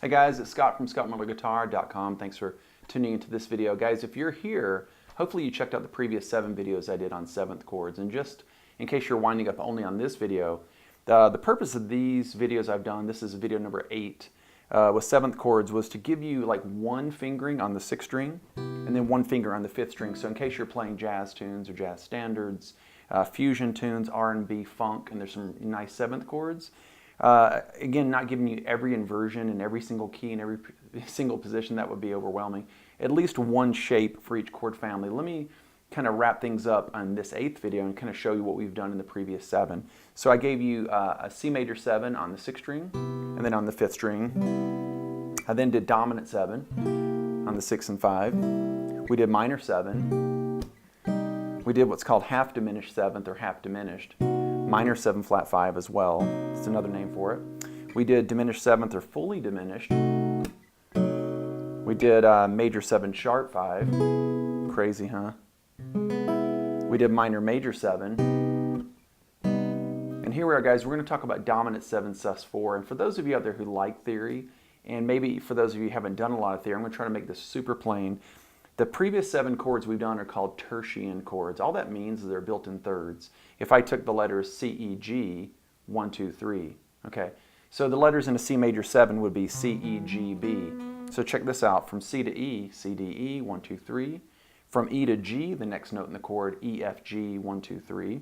Hey guys, it's Scott from scottmillerguitar.com. Thanks for tuning into this video. Guys, if you're here, hopefully you checked out the previous 7 videos I did on 7th chords. And just in case you're winding up only on this video, the purpose of these videos I've done, this is video number 8, with 7th chords, was to give you like one fingering on the 6th string and then one finger on the 5th string. So in case you're playing jazz tunes or jazz standards, fusion tunes, R&B, funk, and there's some nice 7th chords. Again, not giving you every inversion in every single key and every single position, that would be overwhelming. At least one shape for each chord family. Let me kind of wrap things up on this 8th video and kind of show you what we've done in the previous 7. So I gave you a C major 7 on the 6th string and then on the 5th string. I then did dominant 7 on the 6 and 5. We did minor 7. We did what's called half diminished 7th or half diminished. Minor 7 flat 5 as well. It's another name for it. We did diminished 7th or fully diminished. We did major 7 sharp 5. Crazy, huh? We did minor major 7. And here we are, guys. We're going to talk about dominant 7 sus4. And for those of you out there who like theory, and maybe for those of you who haven't done a lot of theory, I'm going to try to make this super plain. The previous 7 chords we've done are called tertian chords. All that means is they're built in thirds. If I took the letters C, E, G, 1, 2, 3, okay? So the letters in a C major 7 would be C, E, G, B. So check this out. From C to E, C, D, E, 1, 2, 3. From E to G, the next note in the chord, E, F, G, 1, 2, 3.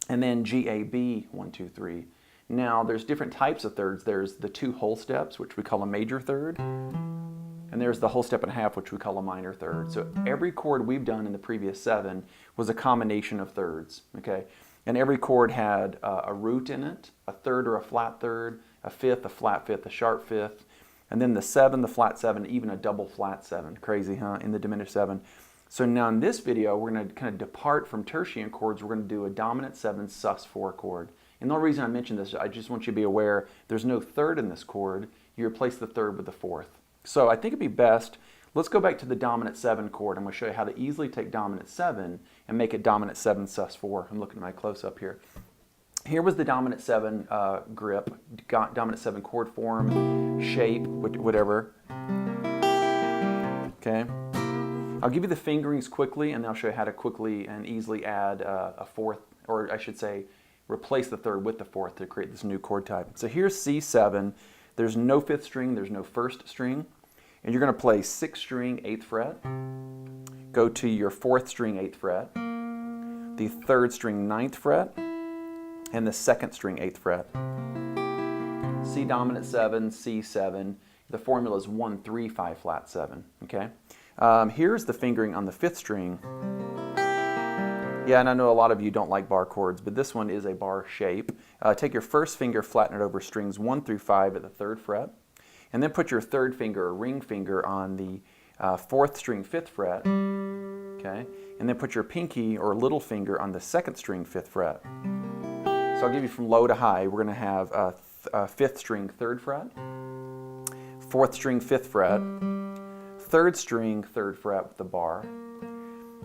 And then G, A, B, 1, 2, 3. Now there's different types of thirds. There's the 2 whole steps, which we call a major third. And there's the whole step and a half, which we call a minor third. So every chord we've done in the previous 7 was a combination of thirds, okay? And every chord had a root in it, a third or a flat third, a fifth, a flat fifth, a sharp fifth, and then the 7, the flat 7, even a double flat 7. Crazy, huh? In the diminished 7. So now in this video, we're going to kind of depart from tertian chords. We're going to do a dominant 7 sus4 chord. And the only reason I mention this, I just want you to be aware there's no third in this chord. You replace the third with the 4th. So I think it'd be best, let's go back to the dominant 7 chord. I'm going to show you how to easily take dominant 7 and make it dominant 7 sus4. I'm looking at my close-up here. Here was the dominant 7 grip, dominant 7 chord form, shape, whatever. Okay. I'll give you the fingerings quickly, and then I'll show you how to quickly and easily add a 4th, or I should say, replace the 3rd with the 4th to create this new chord type. So here's C7. There's no 5th string, there's no 1st string, and you're going to play 6th string, 8th fret, go to your 4th string, 8th fret, the 3rd string, 9th fret, and the 2nd string, 8th fret. C dominant 7, C7. The formula is 1, 3, 5 flat 7. Okay. Here's the fingering on the 5th string. Yeah, and I know a lot of you don't like bar chords, but this one is a bar shape. Take your first finger, flatten it over strings 1 through 5 at the 3rd fret, and then put your 3rd finger, or ring finger, on the 4th string, 5th fret, okay? And then put your pinky, or little finger, on the 2nd string, 5th fret. So I'll give you from low to high. We're going to have 5th string, 3rd fret, 4th string, 5th fret, 3rd string, 3rd fret with the bar,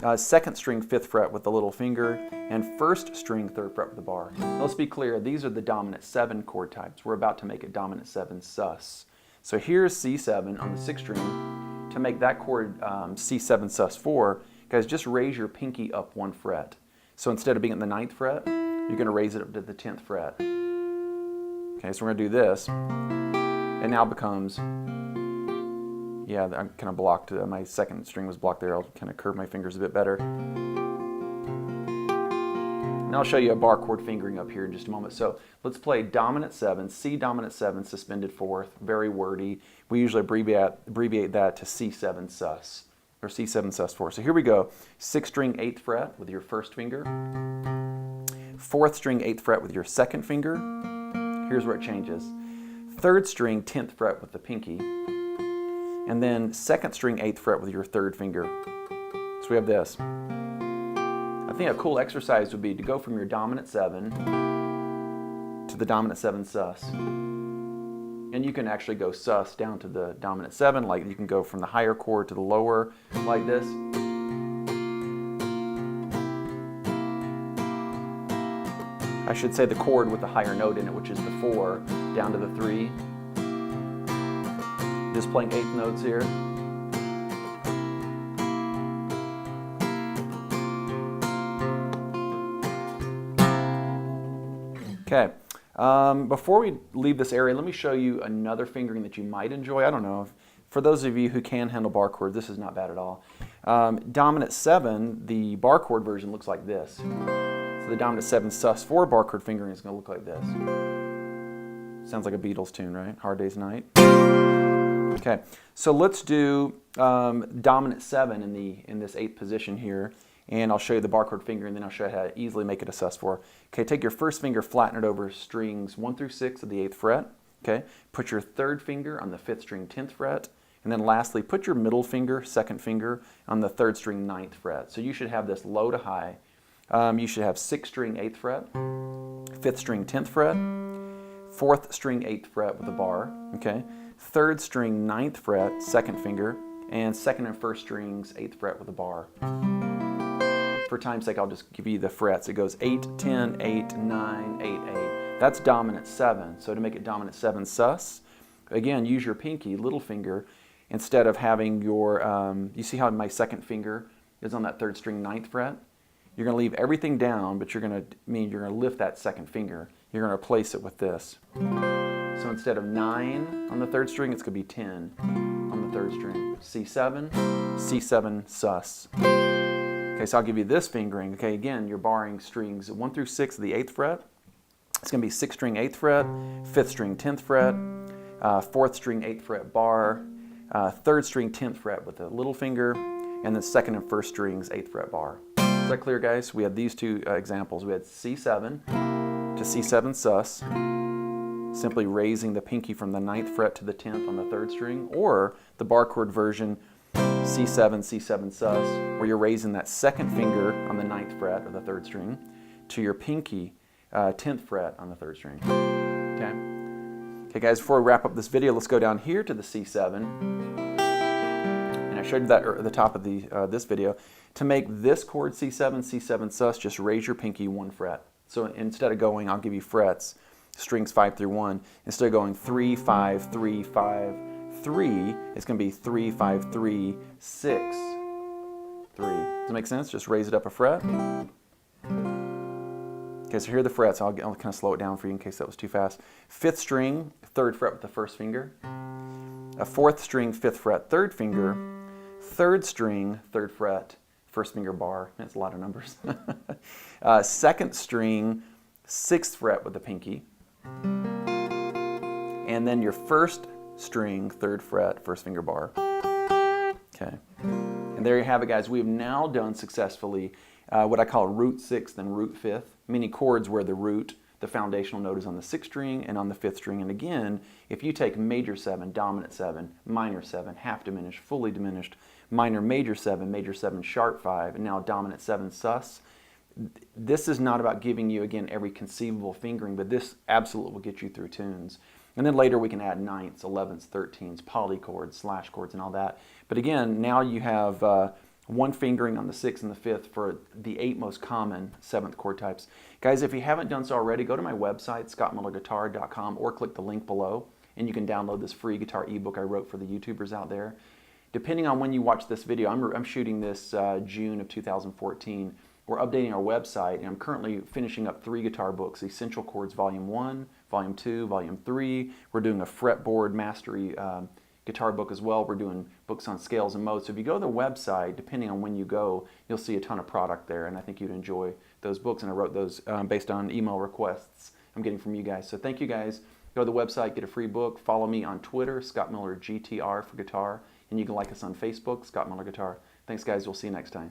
2nd string, 5th fret with the little finger, and 1st string, 3rd fret with the bar. Now, let's be clear, these are the dominant 7 chord types. We're about to make it dominant 7 sus. So here's C7 on the 6th string. To make that chord C7 sus4, guys, just raise your pinky up 1 fret. So instead of being at the 9th fret, you're going to raise it up to the 10th fret. Okay, so we're going to do this. It now becomes... Yeah, I'm kind of blocked. My 2nd string was blocked there. I'll kind of curve my fingers a bit better. And I'll show you a bar chord fingering up here in just a moment. So let's play dominant 7, C dominant 7, suspended 4th, very wordy. We usually abbreviate that to C7 sus, or C7 sus4. So here we go. 6th string, 8th fret with your 1st finger. 4th string, 8th fret with your 2nd finger. Here's where it changes. 3rd string, 10th fret with the pinky. And then 2nd string, 8th fret with your 3rd finger. So we have this. I think a cool exercise would be to go from your dominant 7 to the dominant 7 sus. And you can actually go sus down to the dominant 7, like you can go from the higher chord to the lower, like this. I should say the chord with the higher note in it, which is the 4, down to the 3. Just playing eighth notes here. Okay, before we leave this area, let me show you another fingering that you might enjoy. I don't know, for those of you who can handle bar chords, this is not bad at all. Dominant 7, the bar chord version looks like this. So the dominant 7 sus4 bar chord fingering is going to look like this. Sounds like a Beatles tune, right? Hard Day's Night. Okay, so let's do dominant 7 in this 8th position here. And I'll show you the bar chord finger, and then I'll show you how to easily make it a sus4. Okay, take your first finger, flatten it over strings 1 through 6 of the 8th fret. Okay, put your third finger on the 5th string 10th fret. And then lastly, put your middle finger, second finger, on the 3rd string 9th fret. So you should have this low to high. You should have 6th string 8th fret, 5th string 10th fret, 4th string 8th fret with a bar. Okay, 3rd string 9th fret, 2nd finger, and 2nd and 1st strings 8th fret with a bar. For time's sake, I'll just give you the frets. It goes 8, 10, 8, 9, 8, 8. That's dominant 7. So to make it dominant 7 sus, again, use your pinky, little finger, instead of having your, you see how my 2nd finger is on that 3rd string 9th fret? You're going to leave everything down, but you're going to lift that 2nd finger. You're going to replace it with this. So instead of 9 on the 3rd string, it's going to be 10 on the 3rd string. C7, C7 sus. Okay, so I'll give you this fingering. Okay, again, you're barring strings 1 through 6 of the 8th fret. It's going to be 6th string 8th fret, 5th string 10th fret, 4th string 8th fret bar, 3rd string 10th fret with a little finger, and then 2nd and 1st strings 8th fret bar. Is that clear, guys? We had these two examples. We had C7 to C7 sus, simply raising the pinky from the 9th fret to the 10th on the 3rd string, or the bar chord version, C7, C7 sus, where you're raising that 2nd finger on the 9th fret of the 3rd string to your pinky 10th fret on the 3rd string. Okay? Okay, guys, before we wrap up this video, let's go down here to the C7. And I showed you that at the top of this video. To make this chord C7, C7 sus, just raise your pinky 1 fret. So instead of going, I'll give you frets, strings 5 through 1, instead of going 3, 5, 3, 5, 3, it's going to be 3, 5, 3, 6, 3. Does that make sense? Just raise it up a fret. Okay, so here are the frets. I'll kind of slow it down for you in case that was too fast. 5th string, 3rd fret with the 1st finger. A 4th string, 5th fret, 3rd finger. 3rd string, 3rd fret, 1st finger bar. That's a lot of numbers. 2nd string, 6th fret with the pinky. And then your 1st string, 3rd fret, 1st finger bar. Okay. And there you have it, guys. We have now done successfully what I call root 6th and root 5th, meaning chords where the root, the foundational note, is on the 6th string and on the 5th string. And again, if you take major 7, dominant 7, minor 7, half diminished, fully diminished, minor major 7 sharp 5, and now dominant 7 sus, this is not about giving you, again, every conceivable fingering, but this absolutely will get you through tunes. And then later we can add 9ths, 11ths, 13ths, polychords, slash chords, and all that. But again, now you have one fingering on the 6th and the 5th for the 8 most common 7th chord types. Guys, if you haven't done so already, go to my website, sus4.com, or click the link below, and you can download this free guitar ebook I wrote for the YouTubers out there. Depending on when you watch this video, I'm shooting this June of 2014. We're updating our website, and I'm currently finishing up 3 guitar books, Essential Chords Volume 1, Volume 2, Volume 3. We're doing a fretboard mastery guitar book as well. We're doing books on scales and modes. So if you go to the website, depending on when you go, you'll see a ton of product there, and I think you'd enjoy those books, and I wrote those based on email requests I'm getting from you guys. So thank you, guys. Go to the website, get a free book. Follow me on Twitter, Scott Miller GTR for guitar, and you can like us on Facebook, Scott Miller Guitar. Thanks, guys. We'll see you next time.